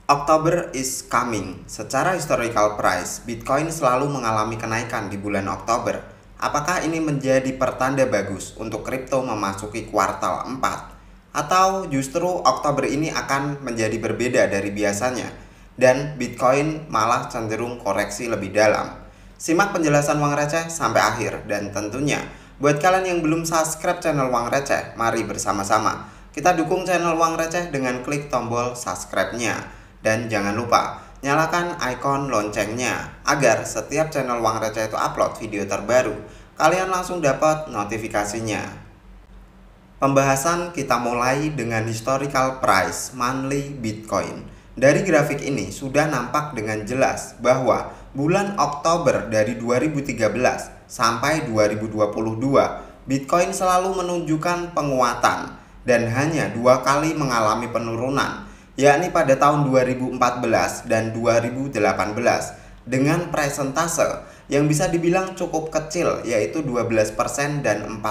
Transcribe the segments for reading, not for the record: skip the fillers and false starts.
October is coming. Secara historical price, Bitcoin selalu mengalami kenaikan di bulan Oktober. Apakah ini menjadi pertanda bagus untuk kripto memasuki kuartal 4? Atau justru Oktober ini akan menjadi berbeda dari biasanya dan Bitcoin malah cenderung koreksi lebih dalam? Simak penjelasan Uang Receh sampai akhir dan tentunya buat kalian yang belum subscribe channel Uang Receh, mari bersama-sama kita dukung channel Uang Receh dengan klik tombol subscribe-nya. Dan jangan lupa nyalakan ikon loncengnya agar setiap channel Uang Receh itu upload video terbaru, kalian langsung dapat notifikasinya. Pembahasan kita mulai dengan historical price monthly Bitcoin. Dari grafik ini sudah nampak dengan jelas bahwa bulan Oktober dari 2013 sampai 2022 Bitcoin selalu menunjukkan penguatan dan hanya 2 kali mengalami penurunan, yakni pada tahun 2014 dan 2018 dengan presentase yang bisa dibilang cukup kecil, yaitu 12% dan 4%.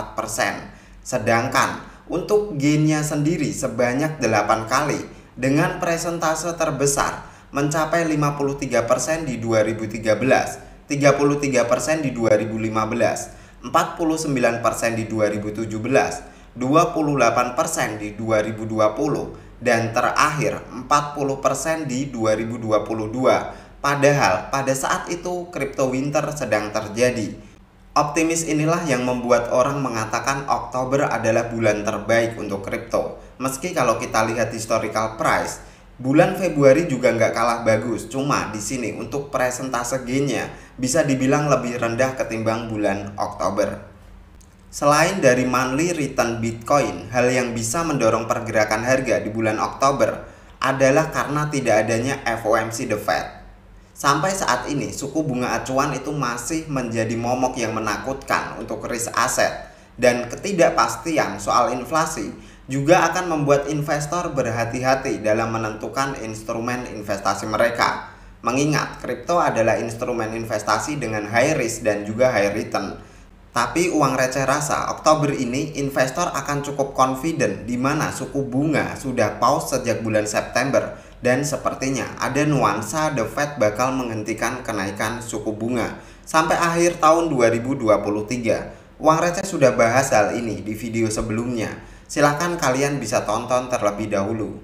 Sedangkan untuk gainnya sendiri sebanyak 8 kali dengan presentase terbesar mencapai 53% di 2013, 33% di 2015, 49% di 2017, 28% di 2020, dan terakhir 40% di 2022. Padahal pada saat itu crypto winter sedang terjadi. Optimis inilah yang membuat orang mengatakan Oktober adalah bulan terbaik untuk kripto. Meski kalau kita lihat historical price, bulan Februari juga nggak kalah bagus. Cuma di sini untuk presentase gainnya bisa dibilang lebih rendah ketimbang bulan Oktober. Selain dari monthly return Bitcoin, hal yang bisa mendorong pergerakan harga di bulan Oktober adalah karena tidak adanya FOMC The Fed. Sampai saat ini, suku bunga acuan itu masih menjadi momok yang menakutkan untuk risk aset, dan ketidakpastian soal inflasi juga akan membuat investor berhati-hati dalam menentukan instrumen investasi mereka. Mengingat kripto adalah instrumen investasi dengan high risk dan juga high return. Tapi Uang Receh rasa Oktober ini investor akan cukup confident di mana suku bunga sudah pause sejak bulan September dan sepertinya ada nuansa The Fed bakal menghentikan kenaikan suku bunga sampai akhir tahun 2023. Uang Receh sudah bahas hal ini di video sebelumnya. Silahkan kalian bisa tonton terlebih dahulu.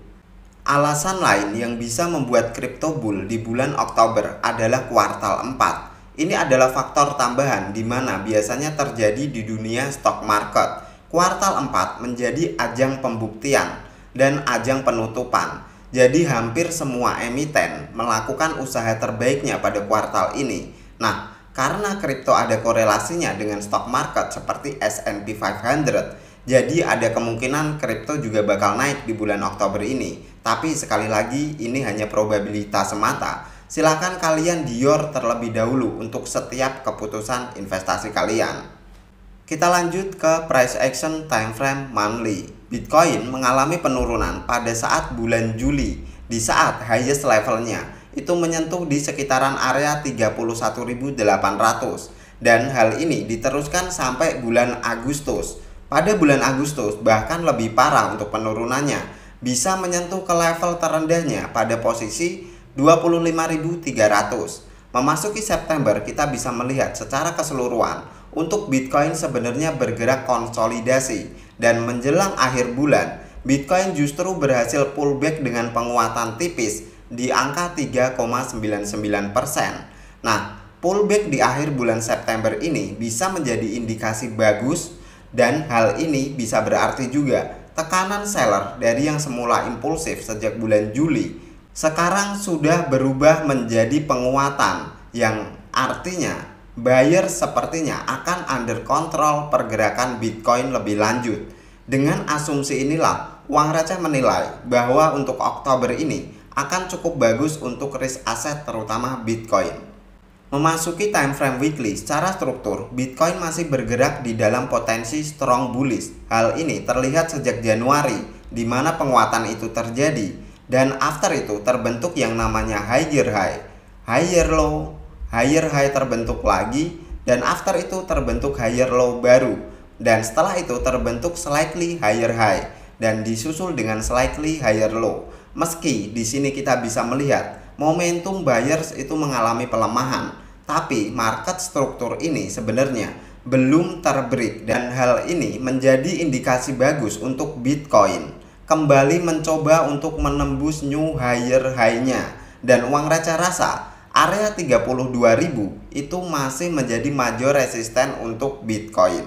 Alasan lain yang bisa membuat crypto bull di bulan Oktober adalah kuartal 4. Ini adalah faktor tambahan di mana biasanya terjadi di dunia stock market. Kuartal 4 menjadi ajang pembuktian dan ajang penutupan. Jadi hampir semua emiten melakukan usaha terbaiknya pada kuartal ini. Nah, karena kripto ada korelasinya dengan stock market seperti S&P 500, jadi ada kemungkinan kripto juga bakal naik di bulan Oktober ini. Tapi sekali lagi ini hanya probabilitas semata. Silahkan kalian dior terlebih dahulu untuk setiap keputusan investasi kalian. Kita lanjut ke price action time frame monthly. Bitcoin mengalami penurunan pada saat bulan Juli di saat highest levelnya itu menyentuh di sekitaran area 31.800 dan hal ini diteruskan sampai bulan Agustus. Pada bulan Agustus bahkan lebih parah untuk penurunannya, bisa menyentuh ke level terendahnya pada posisi 25.300. Memasuki September kita bisa melihat secara keseluruhan untuk Bitcoin sebenarnya bergerak konsolidasi dan menjelang akhir bulan Bitcoin justru berhasil pullback dengan penguatan tipis di angka 3,99%. Nah, pullback di akhir bulan September ini bisa menjadi indikasi bagus dan hal ini bisa berarti juga tekanan seller dari yang semula impulsif sejak bulan Juli sekarang sudah berubah menjadi penguatan yang artinya buyer sepertinya akan under control pergerakan Bitcoin lebih lanjut. Dengan asumsi inilah Uang Receh menilai bahwa untuk Oktober ini akan cukup bagus untuk risk aset terutama Bitcoin. Memasuki time frame weekly secara struktur, Bitcoin masih bergerak di dalam potensi strong bullish. Hal ini terlihat sejak Januari di mana penguatan itu terjadi. Dan after itu terbentuk yang namanya higher high, higher low, higher high terbentuk lagi, dan after itu terbentuk higher low baru. Dan setelah itu terbentuk slightly higher high, dan disusul dengan slightly higher low. Meski di sini kita bisa melihat momentum buyers itu mengalami pelemahan, tapi market struktur ini sebenarnya belum terbreak dan hal ini menjadi indikasi bagus untuk Bitcoin kembali mencoba untuk menembus new higher high-nya, dan uang receh rasa area 32.000 itu masih menjadi major resisten untuk Bitcoin.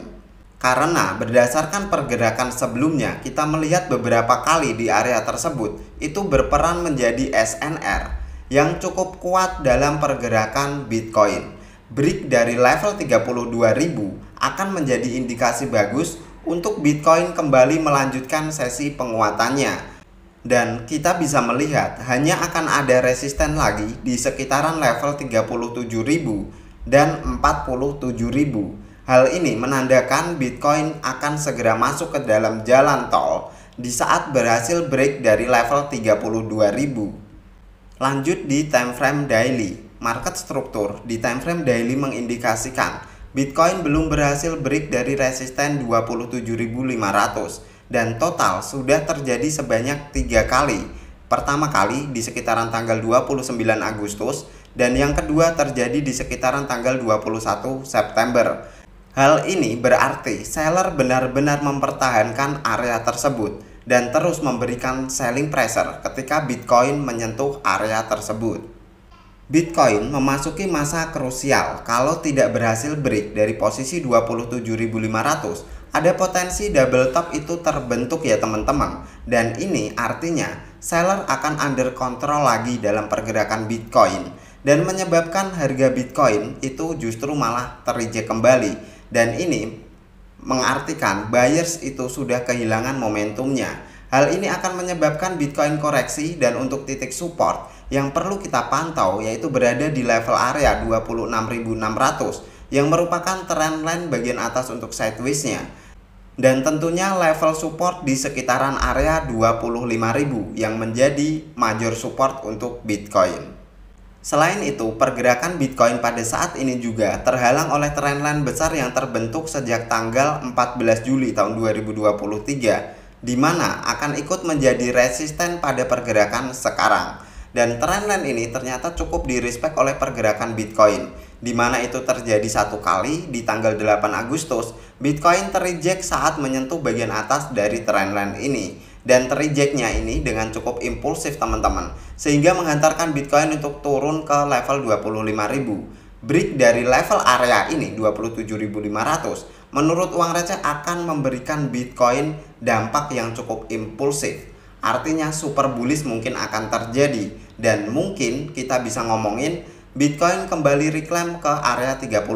Karena berdasarkan pergerakan sebelumnya, kita melihat beberapa kali di area tersebut itu berperan menjadi SNR yang cukup kuat dalam pergerakan Bitcoin. Break dari level 32.000 akan menjadi indikasi bagus untuk Bitcoin kembali melanjutkan sesi penguatannya. Dan kita bisa melihat hanya akan ada resisten lagi di sekitaran level 37.000 dan 47.000. Hal ini menandakan Bitcoin akan segera masuk ke dalam jalan tol di saat berhasil break dari level 32.000. Lanjut di time frame daily. Market struktur di time frame daily mengindikasikan Bitcoin belum berhasil break dari resisten 27.500 dan total sudah terjadi sebanyak 3 kali. Pertama kali di sekitaran tanggal 29 Agustus dan yang kedua terjadi di sekitaran tanggal 21 September. Hal ini berarti seller benar-benar mempertahankan area tersebut dan terus memberikan selling pressure ketika Bitcoin menyentuh area tersebut. Bitcoin memasuki masa krusial. Kalau tidak berhasil break dari posisi 27.500, ada potensi double top itu terbentuk ya teman-teman. Dan ini artinya seller akan under control lagi dalam pergerakan Bitcoin dan menyebabkan harga Bitcoin itu justru malah terreject kembali. Dan ini mengartikan buyers itu sudah kehilangan momentumnya. Hal ini akan menyebabkan Bitcoin koreksi dan untuk titik support yang perlu kita pantau yaitu berada di level area 26.600 yang merupakan trendline bagian atas untuk sideways-nya. Dan tentunya level support di sekitaran area 25.000 yang menjadi major support untuk Bitcoin. Selain itu, pergerakan Bitcoin pada saat ini juga terhalang oleh trendline besar yang terbentuk sejak tanggal 14 Juli tahun 2023 di mana akan ikut menjadi resisten pada pergerakan sekarang. Dan trendline ini ternyata cukup direspek oleh pergerakan Bitcoin, di mana itu terjadi satu kali di tanggal 8 Agustus, Bitcoin terreject saat menyentuh bagian atas dari trendline ini. Dan terrejectnya ini dengan cukup impulsif teman-teman, sehingga menghantarkan Bitcoin untuk turun ke level 25.000. Break dari level area ini 27.500 menurut uang receh akan memberikan Bitcoin dampak yang cukup impulsif. Artinya super bullish mungkin akan terjadi dan mungkin kita bisa ngomongin Bitcoin kembali reclaim ke area 30.000.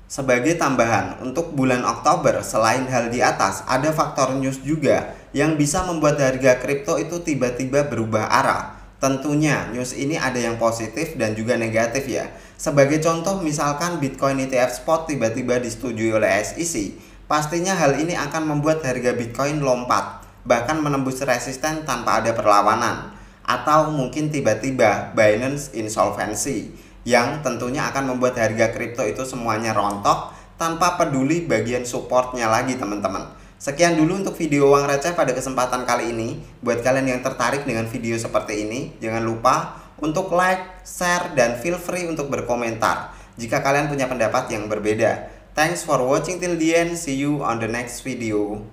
Sebagai tambahan, untuk bulan Oktober selain hal di atas ada faktor news juga yang bisa membuat harga kripto itu tiba-tiba berubah arah. Tentunya news ini ada yang positif dan juga negatif ya. Sebagai contoh misalkan Bitcoin ETF spot tiba-tiba disetujui oleh SEC, pastinya hal ini akan membuat harga Bitcoin lompat, bahkan menembus resisten tanpa ada perlawanan. Atau mungkin tiba-tiba Binance insolvency, yang tentunya akan membuat harga kripto itu semuanya rontok tanpa peduli bagian supportnya lagi teman-teman. Sekian dulu untuk video uang receh pada kesempatan kali ini. Buat kalian yang tertarik dengan video seperti ini, jangan lupa untuk like, share, dan feel free untuk berkomentar jika kalian punya pendapat yang berbeda. Thanks for watching till the end. See you on the next video.